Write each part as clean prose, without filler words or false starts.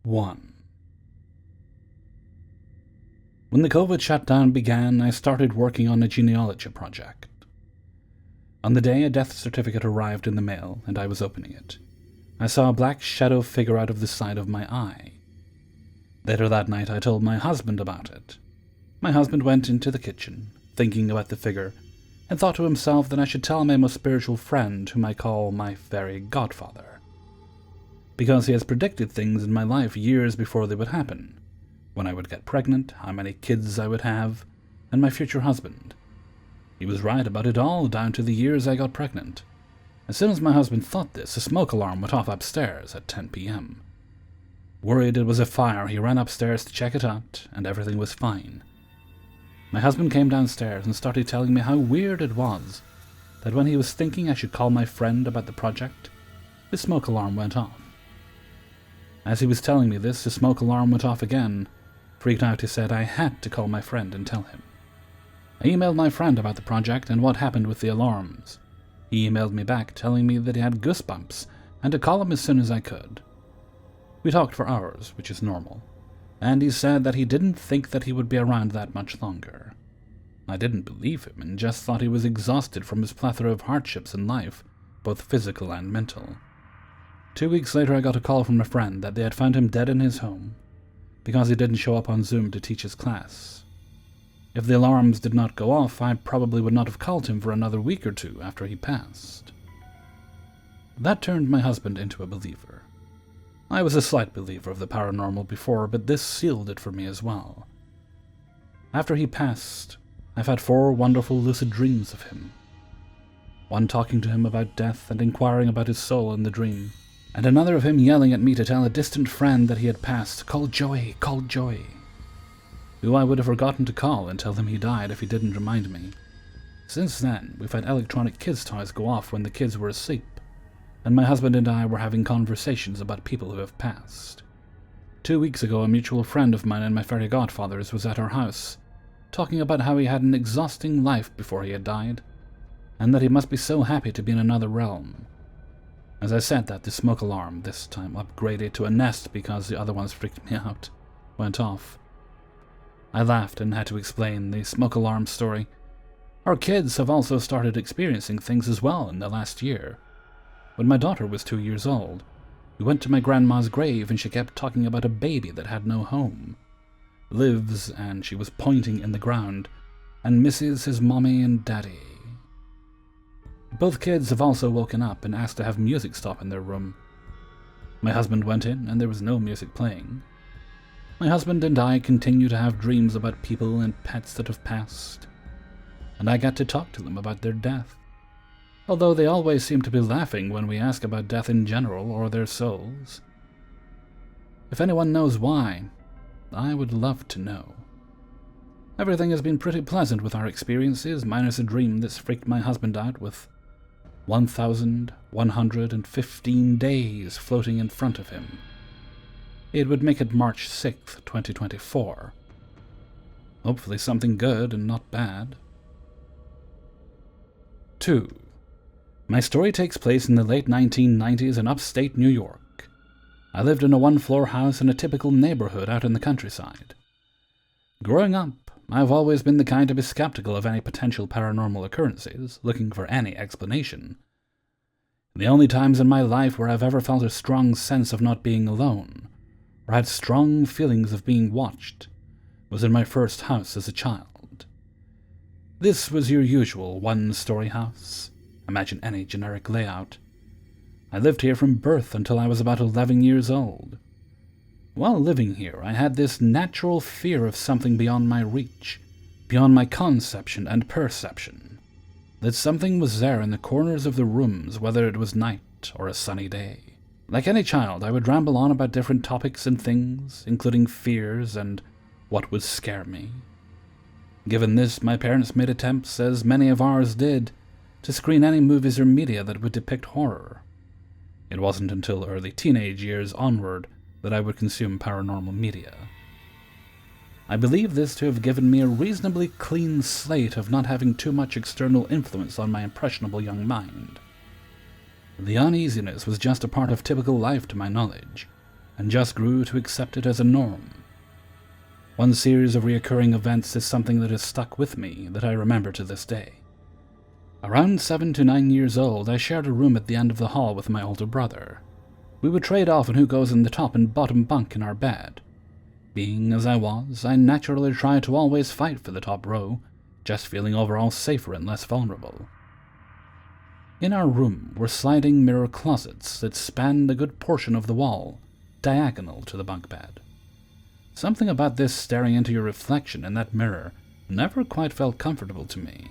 1. When the COVID shutdown began, I started working on a genealogy project. On the day a death certificate arrived in the mail and I was opening it, I saw a black shadow figure out of the side of my eye. Later that night I told my husband about it. My husband went into the kitchen, thinking about the figure, and thought to himself that I should tell my most spiritual friend, whom I call my fairy godfather, because he has predicted things in my life years before they would happen. When I would get pregnant, how many kids I would have, and my future husband. He was right about it all, down to the years I got pregnant. As soon as my husband thought this, a smoke alarm went off upstairs at 10 p.m. Worried it was a fire, he ran upstairs to check it out, and everything was fine. My husband came downstairs and started telling me how weird it was that when he was thinking I should call my friend about the project, the smoke alarm went off. As he was telling me this, the smoke alarm went off again. Freaked out, he said I had to call my friend and tell him. I emailed my friend about the project and what happened with the alarms. He emailed me back telling me that he had goosebumps and to call him as soon as I could. We talked for hours, which is normal, and he said that he didn't think that he would be around that much longer. I didn't believe him and just thought he was exhausted from his plethora of hardships in life, both physical and mental. 2 weeks later I got a call from a friend that they had found him dead in his home because he didn't show up on Zoom to teach his class. If the alarms did not go off, I probably would not have called him for another week or two after he passed. That turned my husband into a believer. I was a slight believer of the paranormal before, but this sealed it for me as well. After he passed, I've had 4 wonderful lucid dreams of him. One talking to him about death and inquiring about his soul in the dream, and another of him yelling at me to tell a distant friend that he had passed, "Call Joey, call Joey," who I would have forgotten to call and tell him he died if he didn't remind me. Since then, we've had electronic kids' toys go off when the kids were asleep, and my husband and I were having conversations about people who have passed. 2 weeks ago, a mutual friend of mine and my fairy godfather's was at our house, talking about how he had an exhausting life before he had died, and that he must be so happy to be in another realm. As I said that, the smoke alarm, this time upgraded to a Nest because the other ones freaked me out, went off. I laughed and had to explain the smoke alarm story. Our kids have also started experiencing things as well in the last year. When my daughter was 2 years old, we went to my grandma's grave and she kept talking about a baby that had no home. Lives, and she was pointing in the ground, and misses his mommy and daddy. Both kids have also woken up and asked to have music stop in their room. My husband went in and there was no music playing. My husband and I continue to have dreams about people and pets that have passed, and I get to talk to them about their death, although they always seem to be laughing when we ask about death in general or their souls. If anyone knows why, I would love to know. Everything has been pretty pleasant with our experiences, minus a dream that's freaked my husband out with 1,115 days floating in front of him. It would make it March 6th, 2024. Hopefully something good and not bad. 2. My story takes place in the late 1990s in upstate New York. I lived in a 1-floor house in a typical neighborhood out in the countryside. Growing up, I've always been the kind to be skeptical of any potential paranormal occurrences, looking for any explanation. The only times in my life where I've ever felt a strong sense of not being alone, or had strong feelings of being watched, was in my first house as a child. This was your usual 1-story house. Imagine any generic layout. I lived here from birth until I was about 11 years old. While living here, I had this natural fear of something beyond my reach, beyond my conception and perception. That something was there in the corners of the rooms, whether it was night or a sunny day. Like any child, I would ramble on about different topics and things, including fears and what would scare me. Given this, my parents made attempts, as many of ours did, to screen any movies or media that would depict horror. It wasn't until early teenage years onward that I would consume paranormal media. I believe this to have given me a reasonably clean slate of not having too much external influence on my impressionable young mind. The uneasiness was just a part of typical life to my knowledge, and just grew to accept it as a norm. One series of recurring events is something that has stuck with me that I remember to this day. Around 7 to 9 years old, I shared a room at the end of the hall with my older brother. We would trade off on who goes in the top and bottom bunk in our bed. Being as I was, I naturally tried to always fight for the top row, just feeling overall safer and less vulnerable. In our room were sliding mirror closets that spanned a good portion of the wall, diagonal to the bunk bed. Something about this staring into your reflection in that mirror never quite felt comfortable to me,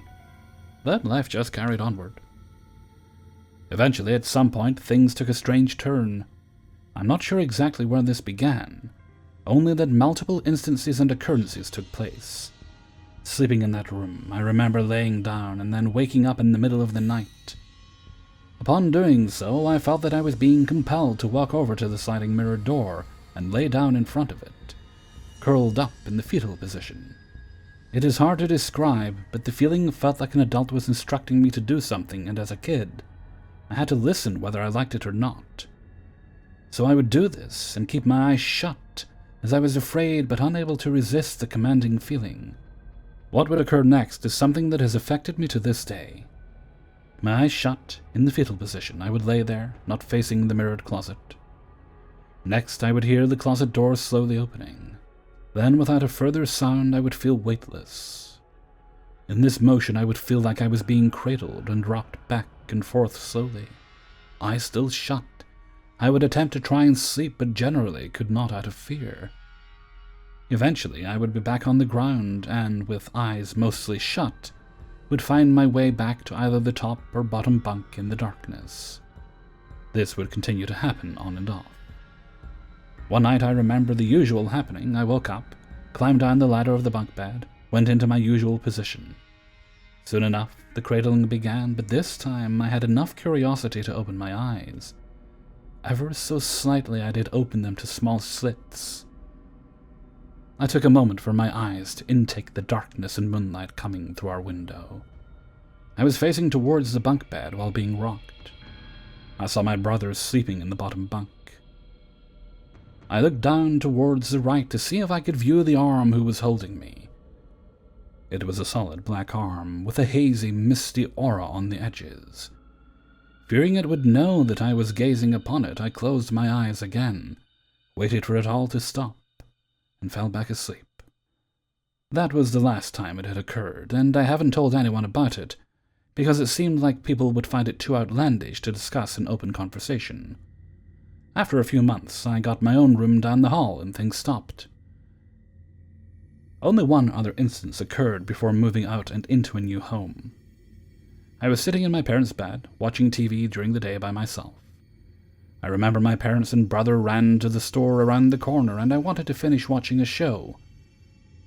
but life just carried onward. Eventually, at some point, things took a strange turn. I'm not sure exactly where this began, only that multiple instances and occurrences took place. Sleeping in that room, I remember laying down and then waking up in the middle of the night. Upon doing so, I felt that I was being compelled to walk over to the sliding mirror door and lay down in front of it, curled up in the fetal position. It is hard to describe, but the feeling felt like an adult was instructing me to do something, and as a kid, I had to listen whether I liked it or not. So I would do this and keep my eyes shut, as I was afraid but unable to resist the commanding feeling. What would occur next is something that has affected me to this day. My eyes shut, in the fetal position, I would lay there, not facing the mirrored closet. Next, I would hear the closet door slowly opening. Then, without a further sound, I would feel weightless. In this motion, I would feel like I was being cradled and rocked back and forth slowly. Eyes still shut, I would attempt to try and sleep, but generally could not out of fear. Eventually, I would be back on the ground and, with eyes mostly shut, would find my way back to either the top or bottom bunk in the darkness. This would continue to happen on and off. One night I remember the usual happening. I woke up, climbed down the ladder of the bunk bed, went into my usual position. Soon enough, the cradling began, but this time I had enough curiosity to open my eyes. Ever so slightly I did open them to small slits. I took a moment for my eyes to intake the darkness and moonlight coming through our window. I was facing towards the bunk bed while being rocked. I saw my brother sleeping in the bottom bunk. I looked down towards the right to see if I could view the arm who was holding me. It was a solid black arm with a hazy, misty aura on the edges. Fearing it would know that I was gazing upon it, I closed my eyes again, waited for it all to stop, and fell back asleep. That was the last time it had occurred, and I haven't told anyone about it, because it seemed like people would find it too outlandish to discuss in open conversation. After a few months, I got my own room down the hall and things stopped. Only one other instance occurred before moving out and into a new home. I was sitting in my parents' bed, watching TV during the day by myself. I remember my parents and brother ran to the store around the corner and I wanted to finish watching a show.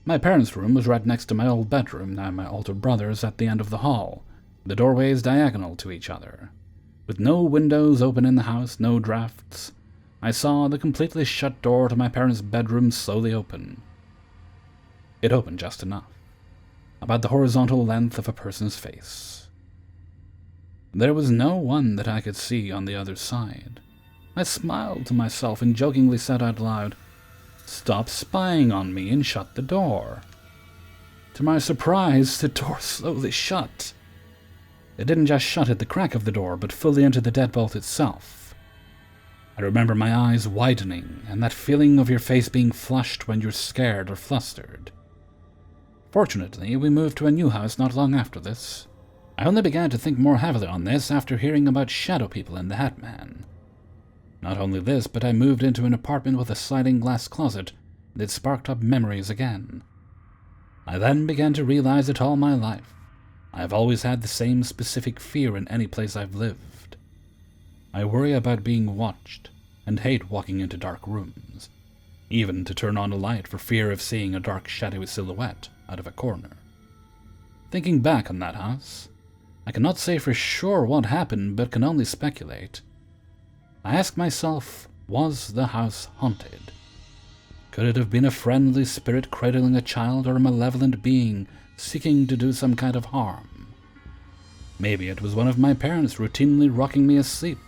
My parents' room was right next to my old bedroom, now my older brother's at the end of the hall, the doorways diagonal to each other. With no windows open in the house, no drafts, I saw the completely shut door to my parents' bedroom slowly open. It opened just enough, about the horizontal length of a person's face. There was no one that I could see on the other side. I smiled to myself and jokingly said out loud, "Stop spying on me," and shut the door. To my surprise, the door slowly shut. It didn't just shut at the crack of the door, but fully into the deadbolt itself. I remember my eyes widening, and that feeling of your face being flushed when you're scared or flustered. Fortunately, we moved to a new house not long after this. I only began to think more heavily on this after hearing about shadow people and the Hat Man. Not only this, but I moved into an apartment with a sliding glass closet, and it sparked up memories again. I then began to realize that all my life, I have always had the same specific fear in any place I've lived. I worry about being watched, and hate walking into dark rooms, even to turn on a light for fear of seeing a dark shadowy silhouette out of a corner. Thinking back on that house, I cannot say for sure what happened, but can only speculate. I ask myself, was the house haunted? Could it have been a friendly spirit cradling a child or a malevolent being seeking to do some kind of harm? Maybe it was one of my parents routinely rocking me asleep,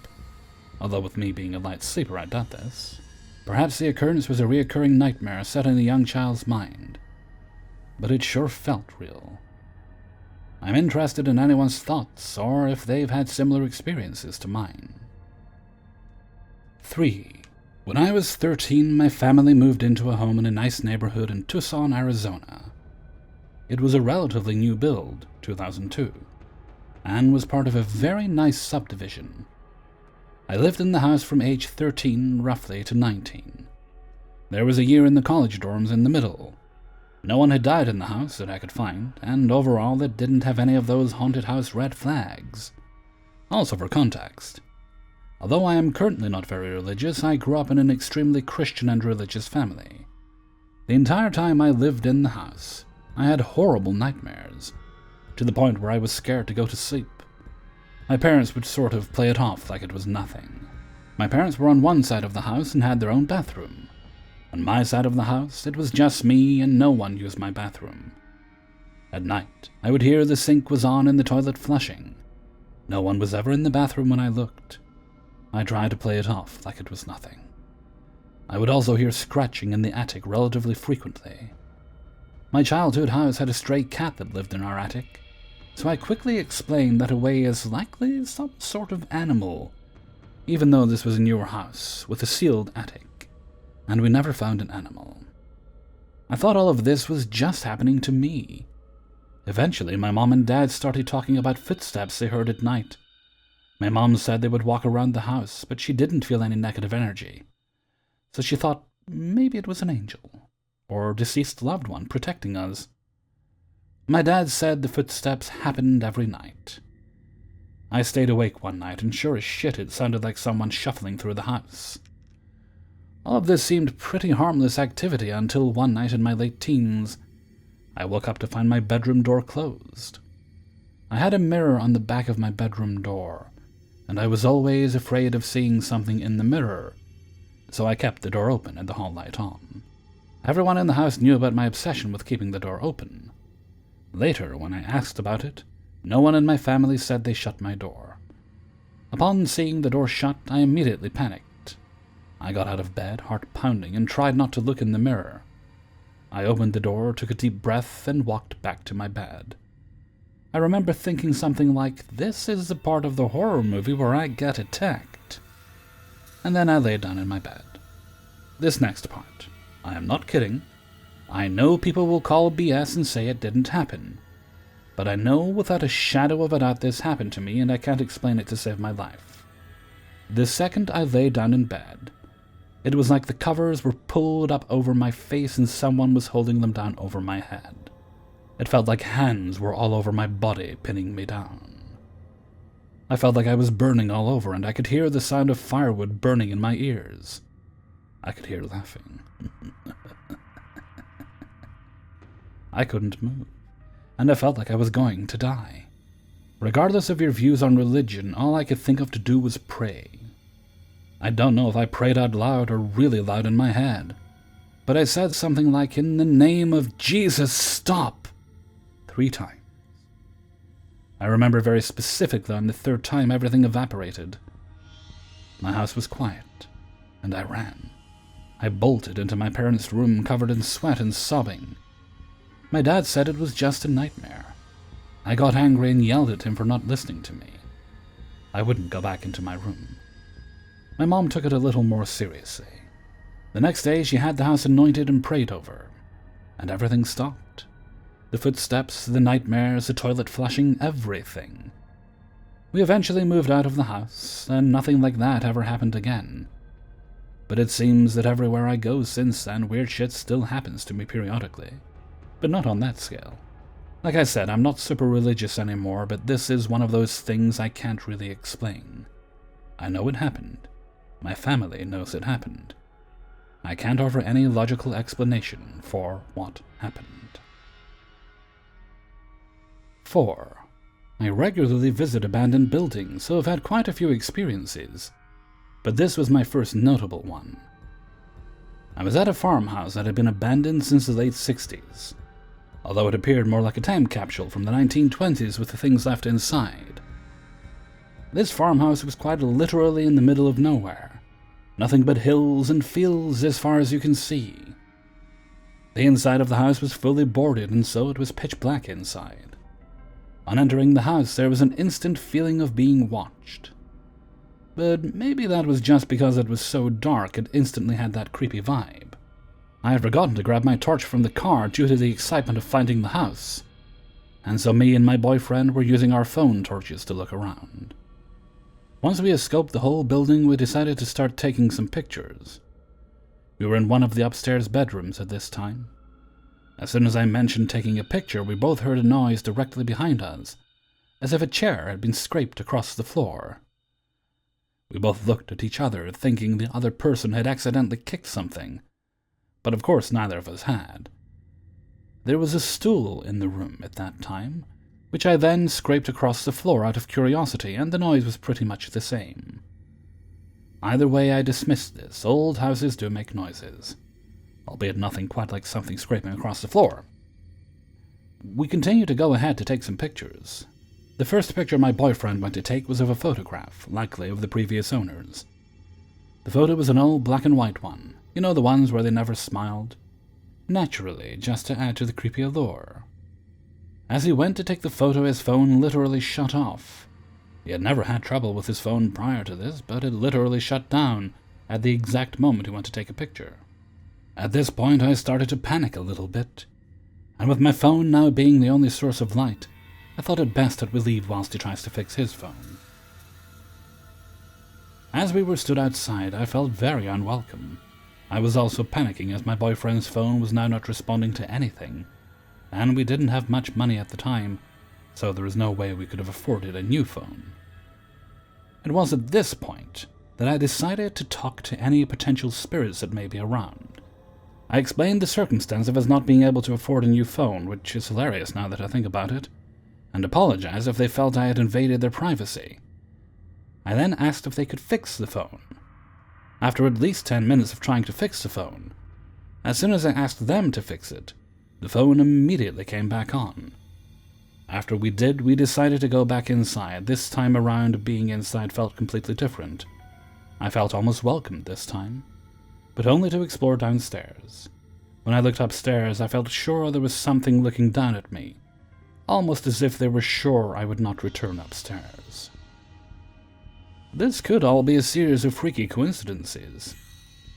although with me being a light sleeper I doubt this. Perhaps the occurrence was a reoccurring nightmare set in a young child's mind, but it sure felt real. I'm interested in anyone's thoughts or if they've had similar experiences to mine. 3. When I was 13, my family moved into a home in a nice neighborhood in Tucson, Arizona. It was a relatively new build, 2002, and was part of a very nice subdivision. I lived in the house from age 13 roughly to 19. There was a year in the college dorms in the middle. No one had died in the house that I could find, and overall it didn't have any of those haunted house red flags. Also for context, although I am currently not very religious, I grew up in an extremely Christian and religious family. The entire time I lived in the house, I had horrible nightmares, to the point where I was scared to go to sleep. My parents would sort of play it off like it was nothing. My parents were on one side of the house and had their own bathroom. On my side of the house, it was just me and no one used my bathroom. At night, I would hear the sink was on and the toilet flushing. No one was ever in the bathroom when I looked. I tried to play it off like it was nothing. I would also hear scratching in the attic relatively frequently. My childhood house had a stray cat that lived in our attic, so I quickly explained that away is likely some sort of animal, even though this was a newer house with a sealed attic, and we never found an animal. I thought all of this was just happening to me. Eventually, my mom and dad started talking about footsteps they heard at night. My mom said they would walk around the house, but she didn't feel any negative energy, so she thought maybe it was an angel, or deceased loved one protecting us. My dad said the footsteps happened every night. I stayed awake one night, and sure as shit it sounded like someone shuffling through the house. All of this seemed pretty harmless activity until one night in my late teens, I woke up to find my bedroom door closed. I had a mirror on the back of my bedroom door, and I was always afraid of seeing something in the mirror, so I kept the door open and the hall light on. Everyone in the house knew about my obsession with keeping the door open. Later, when I asked about it, no one in my family said they shut my door. Upon seeing the door shut, I immediately panicked. I got out of bed, heart pounding, and tried not to look in the mirror. I opened the door, took a deep breath, and walked back to my bed. I remember thinking something like, this is the part of the horror movie where I get attacked. And then I lay down in my bed. This next part, I am not kidding. I know people will call BS and say it didn't happen. But I know without a shadow of a doubt this happened to me, and I can't explain it to save my life. The second I lay down in bed, it was like the covers were pulled up over my face and someone was holding them down over my head. It felt like hands were all over my body, pinning me down. I felt like I was burning all over, and I could hear the sound of firewood burning in my ears. I could hear laughing. I couldn't move, and I felt like I was going to die. Regardless of your views on religion, all I could think of to do was pray. I don't know if I prayed out loud or really loud in my head, but I said something like, "In the name of Jesus, stop!" 3 times. I remember very specifically on the 3rd time everything evaporated. My house was quiet, and I ran. I bolted into my parents' room covered in sweat and sobbing. My dad said it was just a nightmare. I got angry and yelled at him for not listening to me. I wouldn't go back into my room. My mom took it a little more seriously. The next day she had the house anointed and prayed over, and everything stopped. The footsteps, the nightmares, the toilet flushing, everything. We eventually moved out of the house, and nothing like that ever happened again. But it seems that everywhere I go since then, weird shit still happens to me periodically. But not on that scale. Like I said, I'm not super religious anymore, but this is one of those things I can't really explain. I know it happened. My family knows it happened. I can't offer any logical explanation for what happened. 4. I regularly visit abandoned buildings, so I've had quite a few experiences, but this was my first notable one. I was at a farmhouse that had been abandoned since the late 60s, although it appeared more like a time capsule from the 1920s with the things left inside. This farmhouse was quite literally in the middle of nowhere. Nothing but hills and fields as far as you can see. The inside of the house was fully boarded, and so it was pitch black inside. On entering the house, there was an instant feeling of being watched. But maybe that was just because it was so dark it instantly had that creepy vibe. I had forgotten to grab my torch from the car due to the excitement of finding the house, and so me and my boyfriend were using our phone torches to look around. Once we had scoped the whole building, we decided to start taking some pictures. We were in one of the upstairs bedrooms at this time. As soon as I mentioned taking a picture, we both heard a noise directly behind us, as if a chair had been scraped across the floor. We both looked at each other, thinking the other person had accidentally kicked something, but of course neither of us had. There was a stool in the room at that time, which I then scraped across the floor out of curiosity, and the noise was pretty much the same. Either way, I dismissed this. Old houses do make noises, albeit nothing quite like something scraping across the floor. We continued to go ahead to take some pictures. The first picture my boyfriend went to take was of a photograph, likely of the previous owners. The photo was an old black and white one, you know, the ones where they never smiled. Naturally, just to add to the creepy allure. As he went to take the photo, his phone literally shut off. He had never had trouble with his phone prior to this, but it literally shut down at the exact moment he went to take a picture. At this point, I started to panic a little bit, and with my phone now being the only source of light, I thought it best that we leave whilst he tries to fix his phone. As we were stood outside, I felt very unwelcome. I was also panicking as my boyfriend's phone was now not responding to anything, and we didn't have much money at the time, so there was no way we could have afforded a new phone. It was at this point that I decided to talk to any potential spirits that may be around. I explained the circumstance of us not being able to afford a new phone, which is hilarious now that I think about it, and apologized if they felt I had invaded their privacy. I then asked if they could fix the phone. After at least 10 minutes of trying to fix the phone, as soon as I asked them to fix it, the phone immediately came back on. After we did, we decided to go back inside. This time around, being inside felt completely different. I felt almost welcomed this time, but only to explore downstairs. When I looked upstairs, I felt sure there was something looking down at me, almost as if they were sure I would not return upstairs. This could all be a series of freaky coincidences.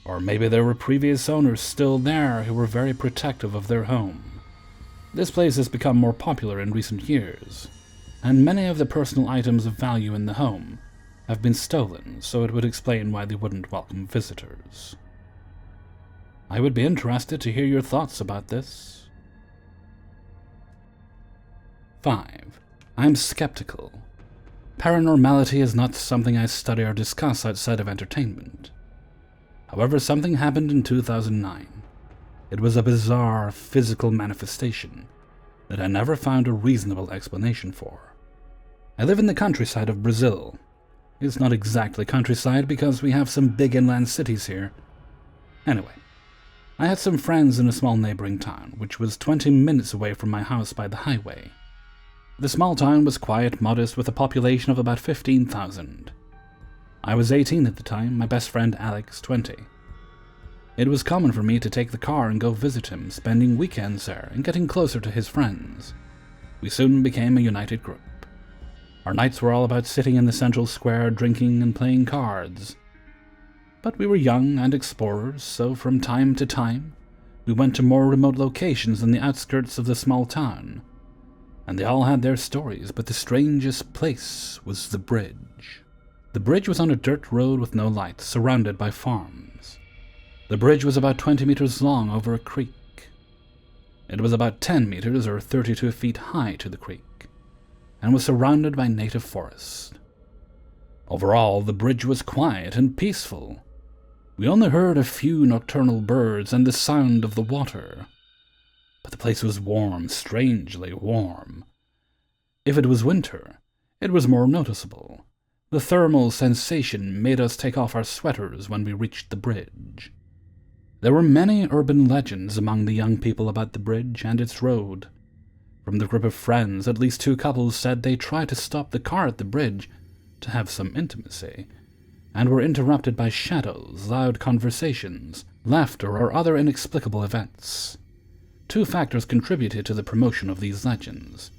Or maybe there were previous owners still there who were very protective of their home. This place has become more popular in recent years, and many of the personal items of value in the home have been stolen, so it would explain why they wouldn't welcome visitors. I would be interested to hear your thoughts about this. 5. I'm skeptical. Paranormality is not something I study or discuss outside of entertainment. However, something happened in 2009. It was a bizarre physical manifestation that I never found a reasonable explanation for. I live in the countryside of Brazil. It's not exactly countryside because we have some big inland cities here. Anyway, I had some friends in a small neighboring town, which was 20 minutes away from my house by the highway. The small town was quiet, modest, with a population of about 15,000. I was 18 at the time, my best friend Alex 20. It was common for me to take the car and go visit him, spending weekends there and getting closer to his friends. We soon became a united group. Our nights were all about sitting in the central square, drinking and playing cards. But we were young and explorers, so from time to time, we went to more remote locations in the outskirts of the small town. And they all had their stories, but the strangest place was the bridge. The bridge was on a dirt road with no lights, surrounded by farms. The bridge was about 20 meters long over a creek. It was about 10 meters or 32 feet high to the creek, and was surrounded by native forest. Overall, the bridge was quiet and peaceful. We only heard a few nocturnal birds and the sound of the water. But the place was warm, strangely warm. If it was winter, it was more noticeable. The thermal sensation made us take off our sweaters when we reached the bridge. There were many urban legends among the young people about the bridge and its road. From the group of friends, at least 2 couples said they tried to stop the car at the bridge to have some intimacy, and were interrupted by shadows, loud conversations, laughter, or other inexplicable events. Two factors contributed to the promotion of these legends.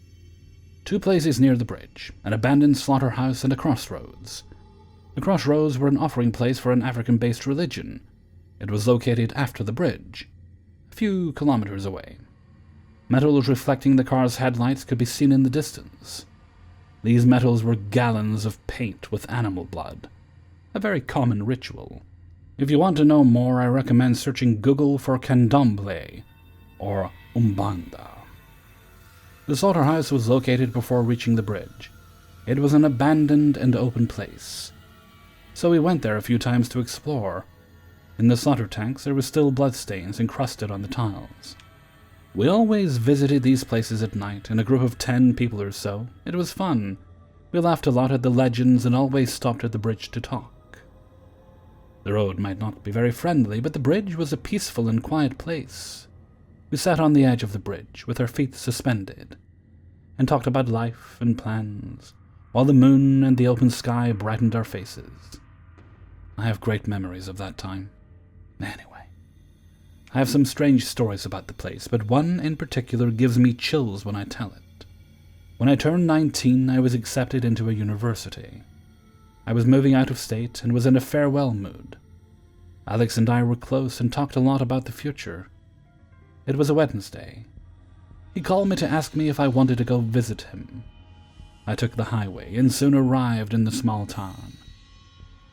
Two places near the bridge, an abandoned slaughterhouse and a crossroads. The crossroads were an offering place for an African-based religion. It was located after the bridge, a few kilometers away. Metals reflecting the car's headlights could be seen in the distance. These metals were gallons of paint with animal blood, a very common ritual. If you want to know more, I recommend searching Google for candomblé, or Umbanda. The slaughterhouse was located before reaching the bridge. It was an abandoned and open place, so we went there a few times to explore. In the slaughter tanks there were still bloodstains encrusted on the tiles. We always visited these places at night, in a group of 10 people or so. It was fun. We laughed a lot at the legends and always stopped at the bridge to talk. The road might not be very friendly, but the bridge was a peaceful and quiet place. We sat on the edge of the bridge, with our feet suspended, and talked about life and plans, while the moon and the open sky brightened our faces. I have great memories of that time. Anyway, I have some strange stories about the place, but one in particular gives me chills when I tell it. When I turned 19, I was accepted into a university. I was moving out of state and was in a farewell mood. Alex and I were close and talked a lot about the future. It was a Wednesday. He called me to ask me if I wanted to go visit him. I took the highway and soon arrived in the small town.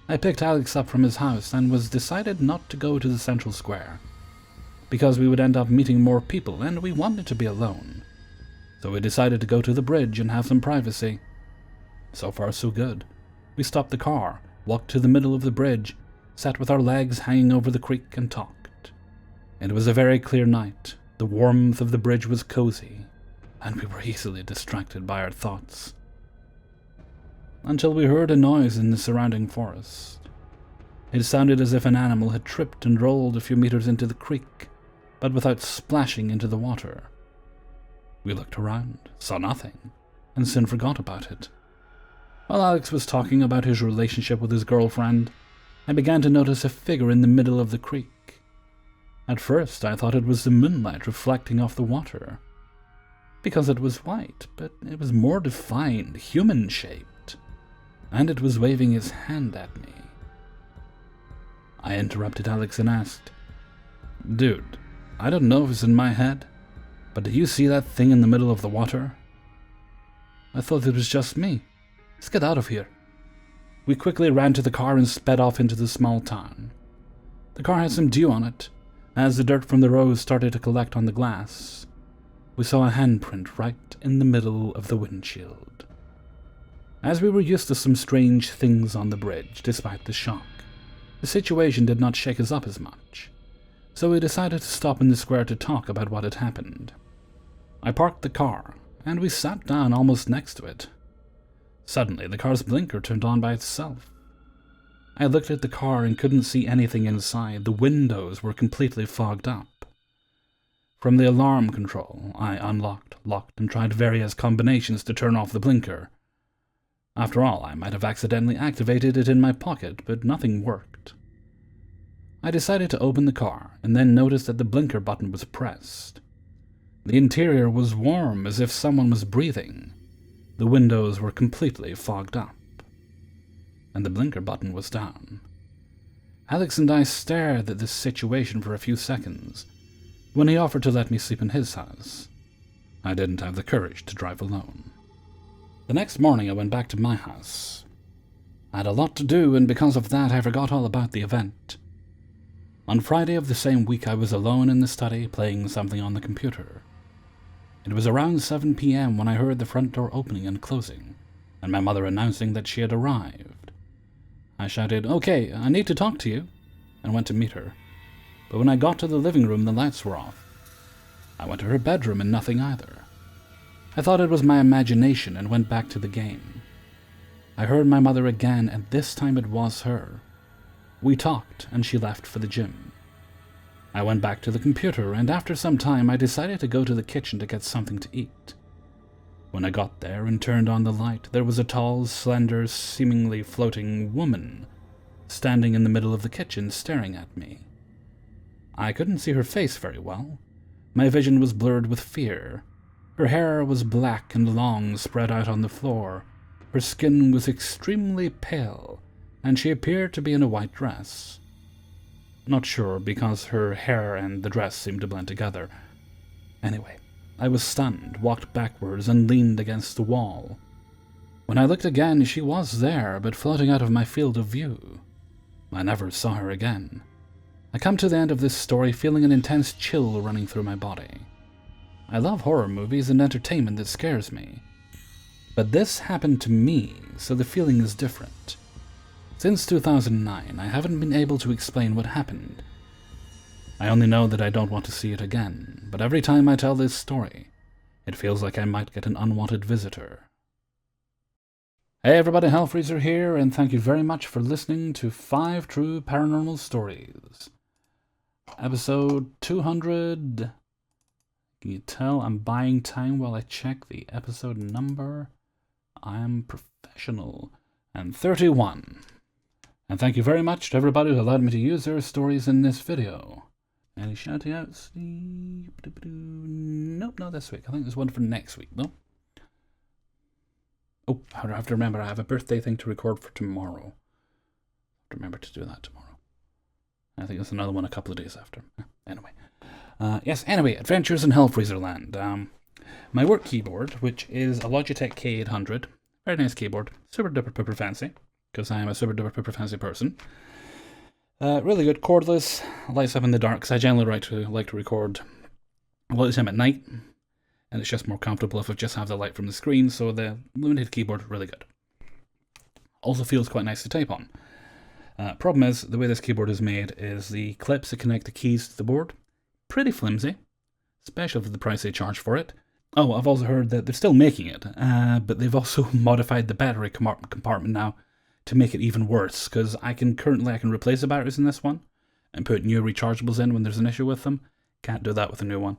I picked Alex up from his house and was decided not to go to the central square, because we would end up meeting more people and we wanted to be alone. So we decided to go to the bridge and have some privacy. So far so good. We stopped the car, walked to the middle of the bridge, sat with our legs hanging over the creek and talked. It was a very clear night. The warmth of the bridge was cozy, and we were easily distracted by our thoughts. Until we heard a noise in the surrounding forest. It sounded as if an animal had tripped and rolled a few meters into the creek, but without splashing into the water. We looked around, saw nothing, and soon forgot about it. While Alex was talking about his relationship with his girlfriend, I began to notice a figure in the middle of the creek. At first I thought it was the moonlight reflecting off the water, because it was white, but it was more defined, human-shaped, and it was waving its hand at me. I interrupted Alex and asked, "Dude, I don't know if it's in my head, but do you see that thing in the middle of the water?" "I thought it was just me. Let's get out of here." We quickly ran to the car and sped off into the small town. The car had some dew on it. As the dirt from the road started to collect on the glass, we saw a handprint right in the middle of the windshield. As we were used to some strange things on the bridge, despite the shock, the situation did not shake us up as much, so we decided to stop in the square to talk about what had happened. I parked the car, and we sat down almost next to it. Suddenly, the car's blinker turned on by itself. I looked at the car and couldn't see anything inside. The windows were completely fogged up. From the alarm control, I unlocked, locked, and tried various combinations to turn off the blinker. After all, I might have accidentally activated it in my pocket, but nothing worked. I decided to open the car, and then noticed that the blinker button was pressed. The interior was warm, as if someone was breathing. The windows were completely fogged up, and the blinker button was down. Alex and I stared at this situation for a few seconds, when he offered to let me sleep in his house. I didn't have the courage to drive alone. The next morning I went back to my house. I had a lot to do, and because of that I forgot all about the event. On Friday of the same week I was alone in the study playing something on the computer. It was around 7 p.m. when I heard the front door opening and closing, and my mother announcing that she had arrived. I shouted, "Okay, I need to talk to you," and went to meet her. But when I got to the living room, the lights were off. I went to her bedroom and nothing either. I thought it was my imagination and went back to the game. I heard my mother again, and this time it was her. We talked, and she left for the gym. I went back to the computer, and after some time I decided to go to the kitchen to get something to eat. When I got there and turned on the light, there was a tall, slender, seemingly floating woman standing in the middle of the kitchen staring at me. I couldn't see her face very well. My vision was blurred with fear. Her hair was black and long, spread out on the floor. Her skin was extremely pale, and she appeared to be in a white dress. Not sure, because her hair and the dress seemed to blend together. Anyway, I was stunned, walked backwards, and leaned against the wall. When I looked again, she was there, but floating out of my field of view. I never saw her again. I come to the end of this story feeling an intense chill running through my body. I love horror movies and entertainment that scares me. But this happened to me, so the feeling is different. Since 2009, I haven't been able to explain what happened. I only know that I don't want to see it again, but every time I tell this story, it feels like I might get an unwanted visitor. Hey everybody, Hellfreezer here, and thank you very much for listening to 5 True Paranormal Stories. Episode 200... Can you tell I'm buying time while I check the episode number? I'm professional. And 31. And thank you very much to everybody who allowed me to use their stories in this video. Any shout-outs? Nope, not this week. I think there's one for next week, though. Oh, I have to remember I have a birthday thing to record for tomorrow. I have to remember to do that tomorrow. I think there's another one a couple of days after. Anyway. Anyway, Adventures in Hellfreezer Land. My work keyboard, which is a Logitech K800. Very nice keyboard. Super duper pooper fancy, because I am a super duper pooper fancy person. Really good, cordless, lights up in the dark, because I generally like to record a lot of the time at night, and it's just more comfortable if I just have the light from the screen, so the illuminated keyboard, really good. Also feels quite nice to type on. Problem is, the way this keyboard is made is the clips that connect the keys to the board. Pretty flimsy, especially for the price they charge for it. Oh, I've also heard that they're still making it, but they've also modified the battery compartment now to make it even worse, because I can replace the batteries in this one and put new rechargeables in when there's an issue with them. Can't do that with a new one.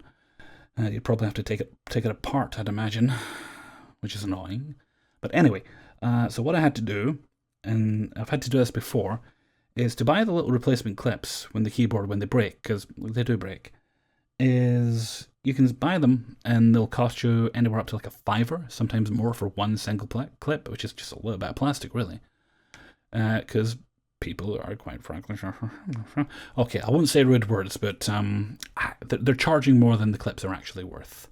You'd probably have to take it apart, I'd imagine, which is annoying. But anyway, so what I had to do, and I've had to do this before, is to buy the little replacement clips when they break, because they do break, is you can buy them and they'll cost you anywhere up to like $5, sometimes more for one single clip, which is just a little bit of plastic, really. Because people are quite frankly... Okay, I won't say rude words, but they're charging more than the clips are actually worth.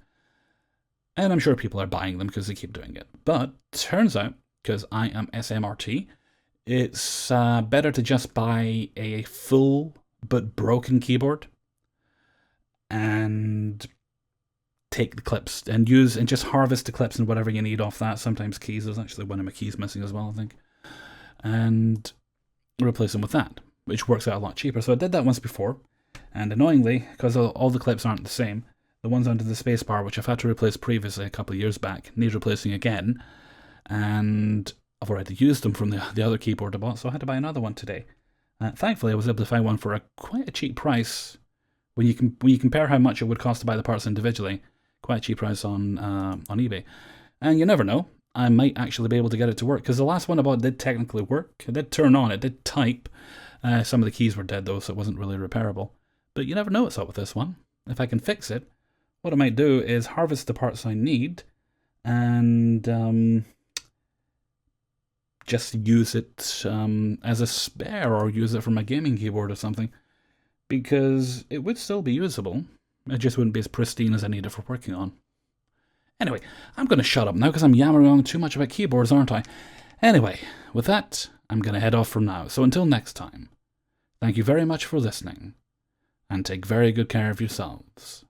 And I'm sure people are buying them because they keep doing it. But turns out, because I am SMRT, it's better to just buy a full but broken keyboard and take the clips and just harvest the clips and whatever you need off that. Sometimes keys, there's actually one of my keys missing as well, I think. And replace them with that, which works out a lot cheaper. So I did that once before, and annoyingly, because all the clips aren't the same, the ones under the spacebar, which I've had to replace previously a couple of years back, need replacing again, and I've already used them from the other keyboard I bought, so I had to buy another one today. Thankfully, I was able to find one for quite a cheap price. When you compare how much it would cost to buy the parts individually, quite a cheap price on eBay. And you never know, I might actually be able to get it to work, because the last one I bought did technically work. It did turn on, it did type. Some of the keys were dead though, so it wasn't really repairable. But you never know what's up with this one. If I can fix it, what I might do is harvest the parts I need and just use it as a spare, or use it for my gaming keyboard or something, because it would still be usable. It just wouldn't be as pristine as I need it for working on. Anyway, I'm going to shut up now because I'm yammering on too much about keyboards, aren't I? Anyway, with that, I'm going to head off from now. So until next time, thank you very much for listening, and take very good care of yourselves.